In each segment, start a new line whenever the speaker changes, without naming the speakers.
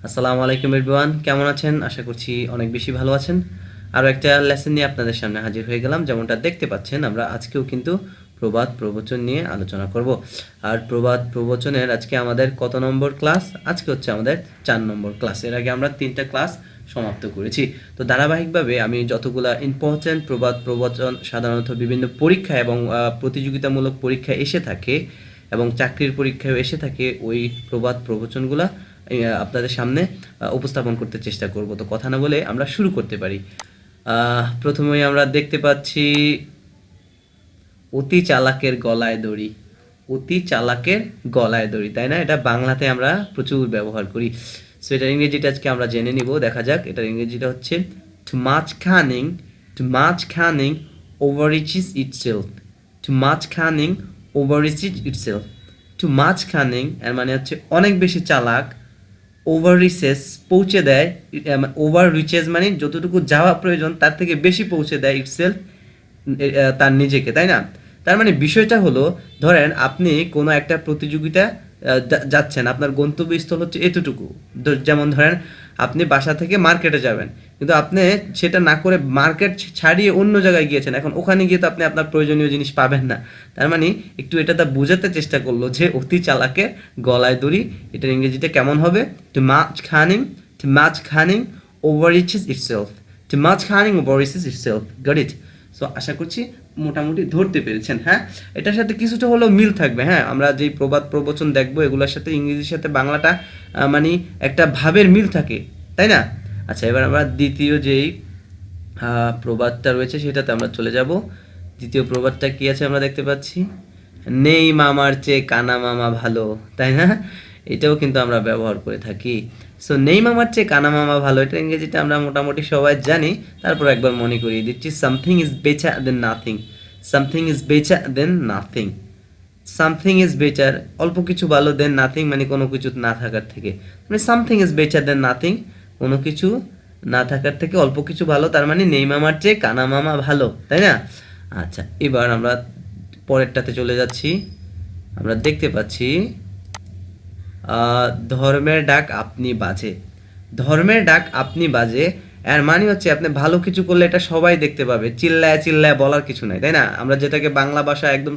আসসালামু আলাইকুম এভরিওয়ান, কেমন আছেন? আশা করছি অনেক বেশি ভালো আছেন। আরও একটা লেসন নিয়ে আপনাদের সামনে হাজির হয়ে গেলাম। যেমনটা দেখতে পাচ্ছেন, আমরা আজকেও কিন্তু প্রবাদ প্রবচন নিয়ে আলোচনা করব। আর প্রবাদ প্রবচনের আজকে আমাদের কত নম্বর ক্লাস? আজকে হচ্ছে আমাদের 4 নম্বর ক্লাস। এর আগে আমরা 3টা ক্লাস সমাপ্ত করেছি। তো ধারাবাহিকভাবে আমি যতগুলা ইম্পর্ট্যান্ট প্রবাদ প্রবচন সাধারণত বিভিন্ন পরীক্ষা এবং প্রতিযোগিতামূলক পরীক্ষায় এসে থাকে এবং চাকরির পরীক্ষায় এসে থাকে, ওই প্রবাদ প্রবচনগুলা আপনাদের সামনে উপস্থাপন করতে চেষ্টা করব। তো কথা না বলে আমরা শুরু করতে পারি। প্রথমেই আমরা দেখতে পাচ্ছি অতি চালাকের গলায় দড়ি। অতি চালাকের গলায় দড়ি, তাই না? এটা বাংলাতে আমরা প্রচুর ব্যবহার করি। সো এটার ইংরেজিটা আজকে আমরা জেনে নিব। দেখা যাক, এটার ইংরেজিটা হচ্ছে too much cunning overreaches itself. Too much cunning overreaches itself. Too much cunning এর মানে হচ্ছে অনেক বেশি চালাক, ওভার রিচেস পৌঁছে দেয়, ওভার রিচেস মানে যতটুকু যাওয়া প্রয়োজন তার থেকে বেশি পৌঁছে দেয় ইটসেলফ, তার নিজেকে, তাই না? তার মানে বিষয়টা হলো, ধরেন আপনি কোনো একটা প্রতিযোগিতা যাচ্ছেন, আপনার গন্তব্যস্থল হচ্ছে এতটুকু। যেমন ধরেন আপনি বাসা থেকে মার্কেটে যাবেন, কিন্তু আপনি সেটা না করে মার্কেট ছাড়িয়ে অন্য জায়গায় গিয়েছেন। এখন ওখানে গিয়ে তো আপনি আপনার প্রয়োজনীয় জিনিস পাবেন না। তার মানে একটু এটা তা বোঝাতে চেষ্টা করলো যে অতি চালাকের গলায় দড়ি, এটার ইংরেজিতে কেমন হবে? Too much cunning overreaches itself. Too much cunning overreaches itself. Got it? So আশা করছি মোটামুটি ধরতে পেরেছেন। হ্যাঁ, এটার সাথে কিছুটা হলেও মিল থাকবে। হ্যাঁ, আমরা যেই প্রবাদ প্রবচন দেখবো এগুলোর সাথে ইংরেজির সাথে বাংলাটা মানে একটা ভাবের মিল থাকে, তাই না? আচ্ছা, এবার আমরা দ্বিতীয় যেই প্রবাদটা রয়েছে সেটাতে আমরা চলে যাব। দ্বিতীয় প্রবাদটা কি আছে আমরা দেখতে পাচ্ছি, নেই মামার চেয়ে কানা মামা ভালো, তাই না? এটাও কিন্তু আমরা ব্যবহার করে থাকি। সো নেই মামার চেয়ে কানা মামা ভালো, এটা ইংরেজিটা আমরা মোটামুটি সবাই জানি। তারপর একবার মনে করিয়ে দিচ্ছি, something is better then nothing. Something is better then nothing. Something is better, অল্প কিছু ভালো, দেন নাথিং মানে কোনো কিছু না থাকার থেকে। মানে something is better then nothing, কোনো কিছু না থাকার থেকে অল্প কিছু ভালো। তার মানে নেই মামার চেয়ে কানা মামা ভালো, তাই না? আচ্ছা, এবার আমরা পরেরটাতে চলে যাচ্ছি। আমরা দেখতে পাচ্ছি ধর্মের ডাক আপনি বাজে। ধর্মের ডাক আপনি বাজে এর মানে হচ্ছে আপনি ভালো কিছু করলে এটা সবাই দেখতে পাবে, চিল্লায় চিল্লায় বলার কিছু নাই, তাই না? আমরা যেটাকে বাংলা ভাষা একদম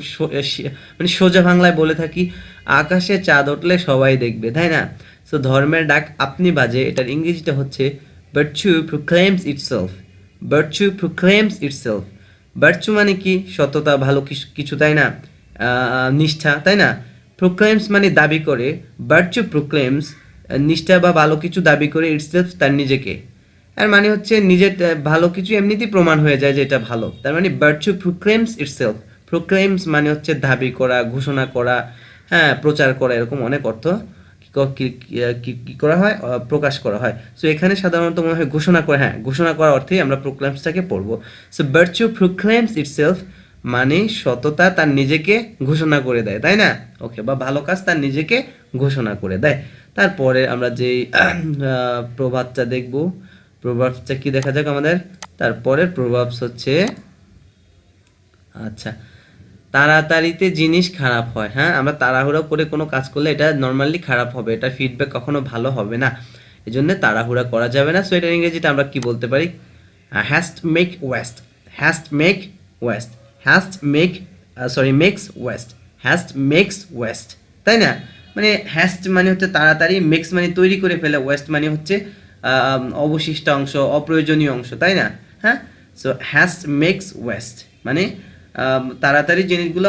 মানে সোজা বাংলায় বলে থাকি, আকাশে চাঁদ উঠলে সবাই দেখবে, তাই না? সো ধর্মের ডাক আপনি বাজে, এটার ইংরেজিটা হচ্ছে virtue proclaims itself. Virtue proclaims itself. Virtue মানে কি? সততা, ভালো কিছু, তাই না? নিষ্ঠা, তাই না? প্রোক্লেমস মানে দাবি করে। ভার্চু প্রোক্লেমস নিষ্ঠা বা ভালো কিছু দাবি করে, ইটসেলফ তার নিজেকে। এর মানে হচ্ছে নিজের ভালো কিছু এমনিতেই প্রমাণ হয়ে যায় যে এটা ভালো। তার মানে ভার্চু প্রোক্লেমস ইটসেলফ। প্রোক্লেমস মানে হচ্ছে দাবি করা, ঘোষণা করা, হ্যাঁ, প্রচার করা, এরকম অনেক অর্থ কি করা হয়, প্রকাশ করা হয়। সো এখানে সাধারণত মনে হয় ঘোষণা করা। হ্যাঁ, ঘোষণা করার অর্থেই আমরা প্রোক্লেমসটাকে পড়বো। সো ভার্চু প্রোক্লেমস ইটসেলফ মানে সততা তার নিজেকে ঘোষণা করে দেয়, তাই না? ওকে, বা ভালো কাজ তার নিজেকে ঘোষণা করে দেয়। তারপরে আমরা যেই প্রভাবটা দেখব, প্রভাবটা কি দেখা যাক আমাদের। তারপরের প্রভাব হচ্ছে, আচ্ছা, তাড়াতাড়িতে জিনিস খারাপ হয়। হ্যাঁ, আমরা তাড়াহুড়ো করে কোনো কাজ করলে এটা নর্মালি খারাপ হবে, এটা ফিডব্যাক কখনো ভালো হবে না, এই জন্য তাড়াহুড়া করা যাবে না। সো এটার ইংরেজিটা আমরা কি বলতে পারি? Haste make waste. Haste make waste. Haste make makes waste. Haste makes waste, তাই না? মানে হ্যাস্ট মানে হচ্ছে তাড়াতাড়ি, মেক্স মানে তৈরি করে ফেলে, ওয়েস্ট মানে হচ্ছে অবশিষ্ট অংশ, অপ্রয়োজনীয় অংশ, তাই না? হ্যাঁ, সো হ্যাস্ট মেক্স ওয়েস্ট মানে তাড়াতাড়ি জিনিসগুলো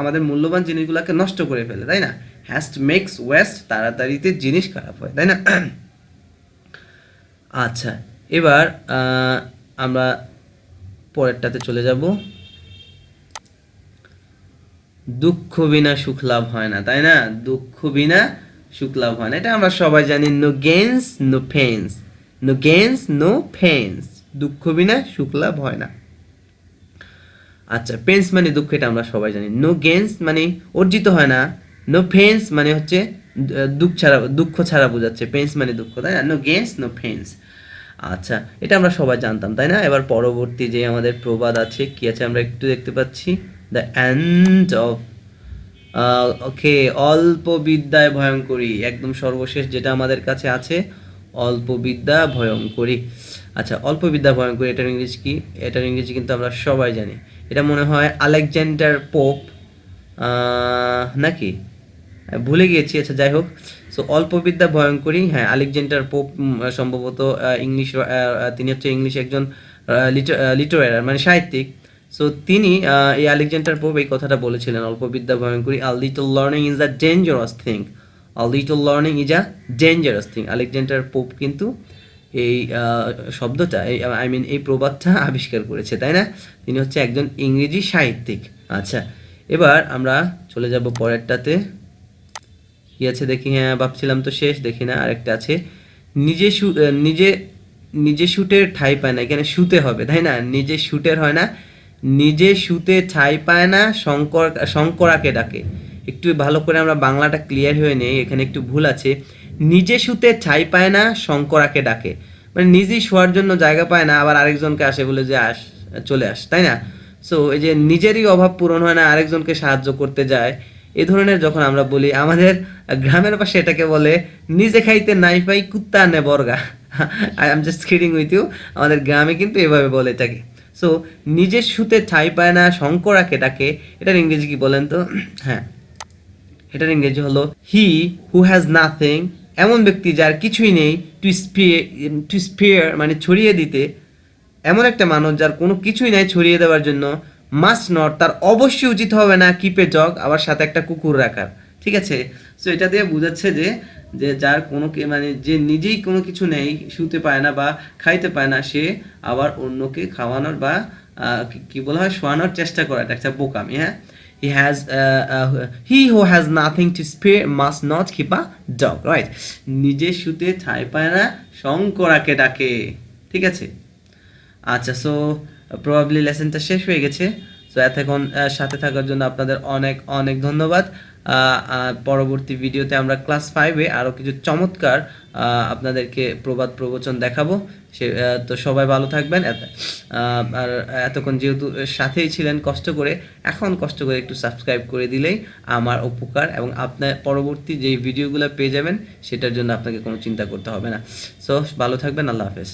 আমাদের মূল্যবান জিনিসগুলোকে নষ্ট করে ফেলে, তাই না? হ্যাস্ট মেক্স ওয়েস্ট, তাড়াতাড়িতে জিনিস খারাপ হয়, তাই না? আচ্ছা, এবার আমরা পরেরটাতে চলে যাব। দুঃখ বিনা সুখ লাভ হয় না, তাই না? দুঃখ বিনা সুখ লাভ হয় না, এটা আমরা সবাই জানি। No gains no pains. No gains no pains, দুঃখ বিনা সুখ লাভ হয় না। আচ্ছা, পেন্স মানে দুঃখ, এটা আমরা সবাই জানি। নো গেইনস মানে অর্জিত হয় না। নো পেইনস মানে হচ্ছে দুঃখ ছাড়া বোঝাচ্ছে। পেইনস মানে দুঃখ, তাই না? No gains no pains. আচ্ছা, এটা আমরা সবাই জানতাম, তাই না? এবার পরবর্তী যে আমাদের প্রবাদ আছে, কি আছে আমরা একটু দেখতে পাচ্ছি। দ্য এন্ড অফ ওকে, অল্প বিদ্যায় ভয়ঙ্করী, একদম সর্বশেষ যেটা আমাদের কাছে আছে, অল্প বিদ্যা ভয়ঙ্করী। আচ্ছা, অল্প বিদ্যা ভয়ঙ্করী এটার ইংরেজি কি? এটার ইংরেজি কিন্তু আমরা সবাই জানি, এটা মনে হয় আলেকজান্ডার পোপ, নাকি ভুলে গিয়েছি। আচ্ছা যাই হোক, সো অল্প বিদ্যা ভয়ঙ্করী, হ্যাঁ আলেকজান্ডার পোপ সম্ভবত ইংলিশ, তিনি হচ্ছে ইংলিশ একজন লিটারেচার মানে সাহিত্যিক। সো তিনি এই আলেকজান্ডার পোপ এই কথাটা বলেছিলেন, অল্প বিদ্যা ভয়ঙ্করী, a little learning is a dangerous thing, a little learning is a dangerous thing. Alexander Pope কিন্তু এই শব্দটা, এই আই মিন এই প্রবাদটা আবিষ্কার করেছে, তাই না? তিনি হচ্ছে একজন ইংরেজি সাহিত্যিক। আচ্ছা, এবার আমরা চলে যাব পরেরটাতে, কি আছে দেখি। হ্যাঁ ভাবছিলাম তো শেষ, দেখি না আরেকটা আছে, নিজে নিজে নিজে শুটের ঠাঁই পায় না, এখানে শুতে হবে তাই না, নিজে শুটের হয় না, নিজে শুতে ঠাঁই পায় না, শঙ্করাকে ডাকে। একটু ভালো করে আমরা বাংলাটা ক্লিয়ার হয়ে নেই, এখানে একটু ভুল আছে। নিজে শুতে ঠাঁই পায় না, শঙ্করাকে ডাকে, মানে নিজেই শোয়ার জন্য জায়গা পায় না, আবার আরেকজনকে আসে বলে যে চলে আস, তাই না? সো এই যে নিজেরই অভাব পূরণ হয় না, আরেকজনকে সাহায্য করতে যায়, এই ধরনের যখন আমরা বলি, আমাদের গ্রামের পাশে এটাকে বলে নিজে খাইতে নাই পাই কুত্তা আনে বর্গা। I am just kidding with you, আমাদের গ্রামে কিন্তু এভাবে বলে এটাকে। সো নিজের শুতে ঠাঁই পায় না, শঙ্করাকে ডাকে, এটার ইংরেজি কি বলেন তো? হ্যাঁ, এটার ইংরেজি হলো হি হু হ্যাজ নাথিং, এমন ব্যক্তি যার কিছুই নেই, টু স্পেয়ার মানে ছড়িয়ে দিতে, এমন একটা মানুষ যার কোনো কিছুই নাই ছড়িয়ে দেওয়ার জন্য, মাস্ট নট তার অবশ্যই উচিত হবে না, কিপে জগ আবার সাথে একটা কুকুর রাখার, ঠিক আছে? সো এটা দিয়ে বোঝাচ্ছে যে যে যার কোনো মানে যে নিজেই কোনো কিছু নেই, শুতে পায় না বা খাইতে পায় না, সে আবার অন্যকে খাওয়ানোর বা কি বলা হয় শোয়ানোর চেষ্টা করা, এটা একটা বোকামি। হ্যাঁ, he who has nothing to spare must not keep a dog, right? নিজে শুতে ঠাঁই পায় না, শঙ্করাকে ডাকে, ঠিক আছে? আচ্ছা, সো প্রবাবলি লেসনটা শেষ হয়ে গেছে। সো এতক্ষণ সাথে থাকার জন্য আপনাদের অনেক অনেক ধন্যবাদ। পরবর্তী ভিডিওতে আমরা ক্লাস 5-এ আরও কিছু চমৎকার আপনাদেরকে প্রবাদ প্রবচন দেখাবো। তো সবাই ভালো থাকবেন। আর এতক্ষণ যেহেতু সাথেই ছিলেন কষ্ট করে, এখন কষ্ট করে একটু সাবস্ক্রাইব করে দিলেই আমার উপকার, এবং আপনার পরবর্তী যেই ভিডিওগুলো পেয়ে যাবেন সেটার জন্য আপনাকে কোনো চিন্তা করতে হবে না। সো ভালো থাকবেন, আল্লাহ হাফেজ।